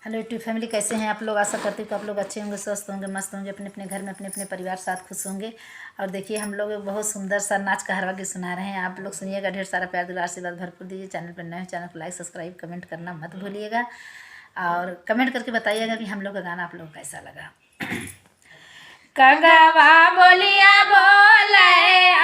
Hello YouTube family, कैसे हैं आप लोग। आशा करती हूँ कि आप लोग अच्छे होंगे, स्वस्थ होंगे, मस्त होंगे, अपने अपने घर में अपने अपने परिवार साथ खुश होंगे। और देखिए हम लोग एक बहुत सुंदर सा नाच का हरवा गीत सुना रहे हैं। आप लोग सुनिएगा, ढेर सारा प्यार दुलार आशीर्वाद भरपूर दीजिए। चैनल पर नए हैं, चैनल को लाइक सब्सक्राइब कमेंट करना मत भूलिएगा और कमेंट करके बताइएगा कि हम लोग का गाना आप लोग को कैसा लगा। कगवा बोलिया बोले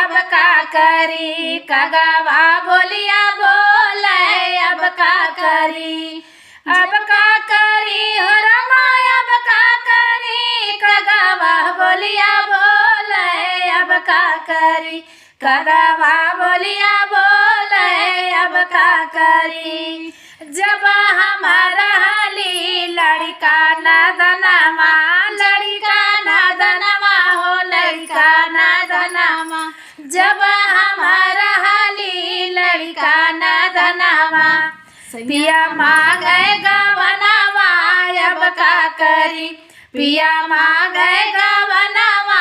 अब का करी, कगवा बोलिया बोले अब का करी, अब का करी हो रमा, अब का करी। कगवा बोलिया बोले अब का करी, कगवा बोलिया बोले अब का करी। जब हमारा हाली लड़का नदनमा, लड़का नदनमा हो, लड़का नदनमा। जब हमारा हाली लड़का नदनमा, पिया मांगे गवनवा अब का करी, पिया मांगे गवनवा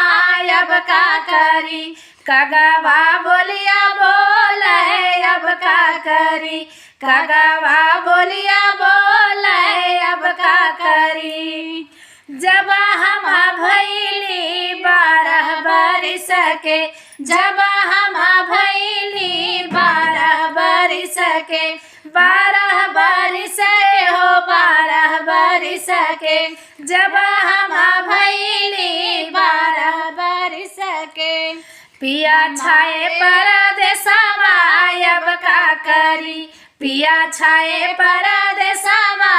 अब का करी। कगवा बोलिया बोले अब का करी, कगवा बोलिया बोले अब का करी। जब हम भैली 12 बरिस के, जब हम भैली 12 बरिस के, 12 बरिस के हो, 12 बरिस के। जब हम भैली 12 बरिस के, पिया छाए परदेसवा अब का करी, पिया छाए परदेसवा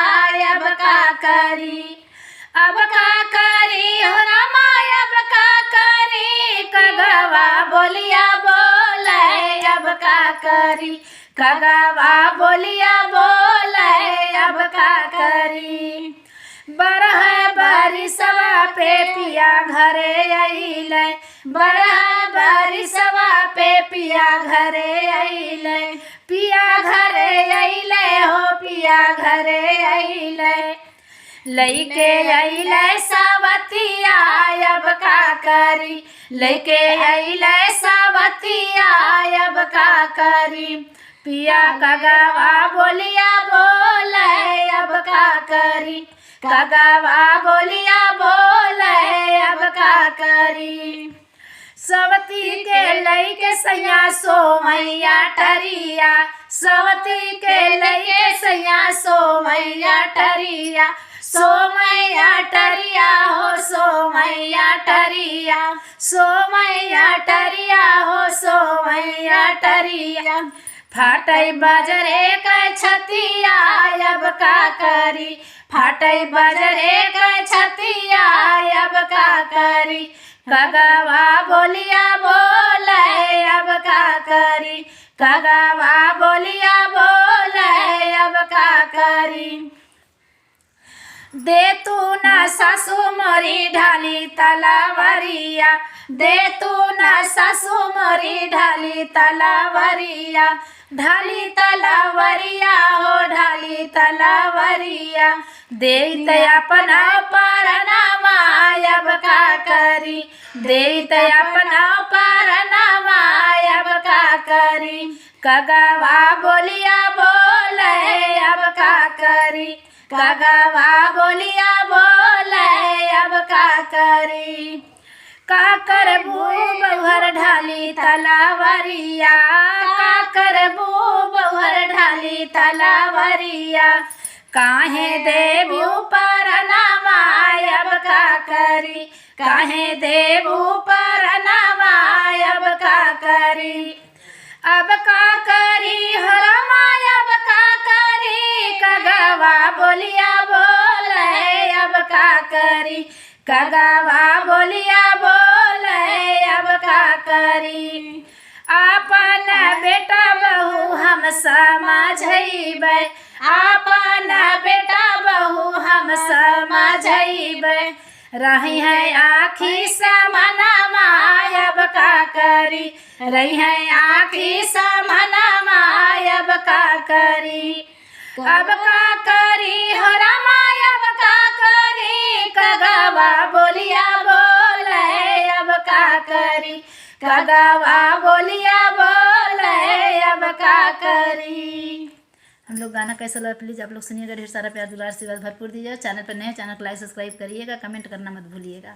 अब का करी। अब का करी हो रमा, अब का करी। कगवा बोलिया बोले अब का करी, कगवा बोलिया बोले अब का करी। 12 बरिसवा पे पिया घरे अइले, 12 बरिसवा पे पिया घरे अइले, पिया घरे अइले हो, पिया घरे अइले। लइके अइले सावतिया अब का करी, लइके अइले सावतिया अब का करी। पिया कगवा बोलिया बोले अब का करी, कगवा बोलिया बोले अब का करी। सवती के लइके सैया सोमैया टरिया, सवती के लइके सैया सोमैया टरिया, सोमैया टरिया हो, सोमैया टरिया, सोमैया टरिया हो, सोमैया टरिया। फाटई बजरे का छतिया अब का करी, फाटई बजरे का छतिया अब का करी। कगवा बोलिया बोले अब का करी, कगवा बोलिया बोले अब का करी। दे तू न सासू मोरी ढाली तलावरिया, दे तू न सासू मोरी ढाली तलावरिया, ढाली तलावरिया हो, ढाली तलावरिया। देत अपना परनामा अब का करी, देत अपना परनामा अब का करी। कगवा बोलिया बोले अब का करी, कगवा बोलिया बोले अब का करी। का करबू बहुर ढाली तलावरिया, का करबू बहुर ढाली तलावरिया। काहे देबू परनामा अब का करी, काहे देबू परनामा अब का करी। अब का करी हो रमा, अब का करी। कगवा बोलिया बोले अब का करी, कगवा बोलिया बोले अब का करी। आपन बेटा बहू हम समझैबै, आपन बेटा बहू हम समझैबै। रही है आखी समनमा अब का करी, रही है आखी समनमा अब का करी। अब का करी हो रमा, अब का करी। कगवा बोलिया बोले अब का करी, कगवा बोलिया बोले अब का करी। हम लोग गाना कैसा लगा प्लीज़ आप लोग सुनिएगा, ढेर सारा प्यार दुलार आशीर्वाद भरपूर दीजिएगा। चैनल पर नए, चैनल को लाइक सब्सक्राइब करिएगा, कमेंट करना मत भूलिएगा।